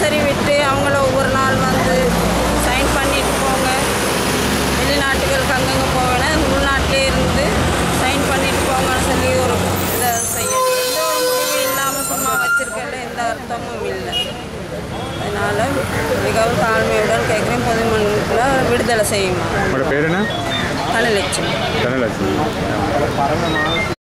தினசரி விட்டு அவங்கள ஒவ்வொரு நாள் வந்து சைன் பண்ணிட்டு போங்க, வெளிநாட்டுகளுக்கு அங்கங்கே போவேன்னா உள்நாட்டிலே இருந்து சைன் பண்ணிட்டு போங்கன்னு சொல்லி ஒரு இதை செய்யணும். எந்த ஒரு முடிவும் இல்லாமல் சும்மா வச்சிருக்கல எந்த அர்த்தமும் இல்லை. அதனால் மிகவும் தாழ்மையுடன் கேட்குறேன், பொதுமக்களை விடுதலை செய்யுமா. உங்களோட பேர் என்ன? தனலட்சுமி. தனலட்சுமி.